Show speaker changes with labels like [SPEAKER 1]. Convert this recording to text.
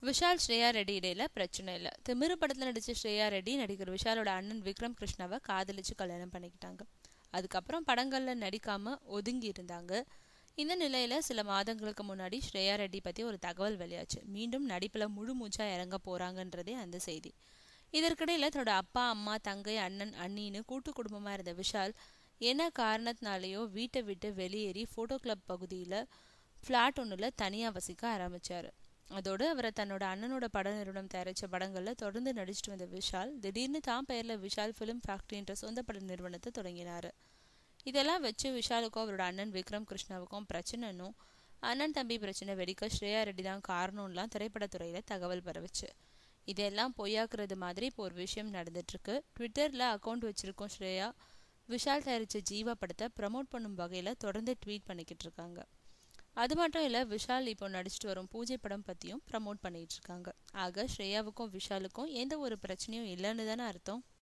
[SPEAKER 1] விஷால் ஸ்ரேயா ரெட்டி இடையில பிரச்சனை இல்லை. திமிரு படத்தில் நடித்த ஸ்ரேயா ரெட்டி நடிகர் விஷாலோட அண்ணன் விக்ரம் கிருஷ்ணாவை காதலிச்சு கல்யாணம் பண்ணிக்கிட்டாங்க. அதுக்கப்புறம் படங்களில் நடிக்காம ஒதுங்கி இருந்தாங்க. இந்த நிலையில சில மாதங்களுக்கு முன்னாடி ஸ்ரேயா ரெட்டி பற்றி ஒரு தகவல் வெளியாச்சு. மீண்டும் நடிப்பில் முழு மூச்சா இறங்க போறாங்கன்றதே அந்த செய்தி. இதற்கிடையில தன்னோட அப்பா அம்மா தங்கை அண்ணன் அண்ணின்னு கூட்டு குடும்பமாக இருந்த விஷால் என்ன காரணத்தினாலேயோ வீட்டை விட்டு வெளியேறி ஃபோட்டோ கிளப் பகுதியில் ஃப்ளாட் ஒன்றில் தனியாக வசிக்க ஆரம்பித்தார். அதோடு அவரை தன்னோட அண்ணனோட பட நிறுவனம் தயாரித்த படங்களில் தொடர்ந்து நடிச்சிட்டு வந்த விஷால் திடீர்னு தான் பெயரில் விஷால் ஃபிலிம் ஃபேக்ட்ரின்ற சொந்த பட நிறுவனத்தை தொடங்கினார். இதெல்லாம் வச்சு விஷாலுக்கும் அவரோட அண்ணன் விக்ரம் கிருஷ்ணாவுக்கும் பிரச்சனைன்னும் அண்ணன் தம்பி பிரச்சனை வெடிக்க ஸ்ரேயா ரெட்டி தான் காரணம்லாம் திரைப்படத்துறையில் தகவல் பரவுச்சு. இதெல்லாம் பொய்யாக்குறது மாதிரி இப்போ ஒரு விஷயம் நடந்துட்டுருக்கு. ட்விட்டரில் அக்கௌண்ட் வச்சுருக்கோம் ஸ்ரேயா விஷால் தயாரித்த ஜீவா படத்தை ப்ரமோட் பண்ணும் வகையில் தொடர்ந்து ட்வீட் பண்ணிக்கிட்டு இருக்காங்க. அது மட்டும் இல்லை, விஷால் இப்போ நடிச்சிட்டு வரும் பூஜை படம் பற்றியும் ப்ரமோட் பண்ணிகிட்டு இருக்காங்க. ஆக ஸ்ரேயாவுக்கும் விஷாலுக்கும் எந்த ஒரு பிரச்சனையும் இல்லைன்னு தானே அர்த்தம்.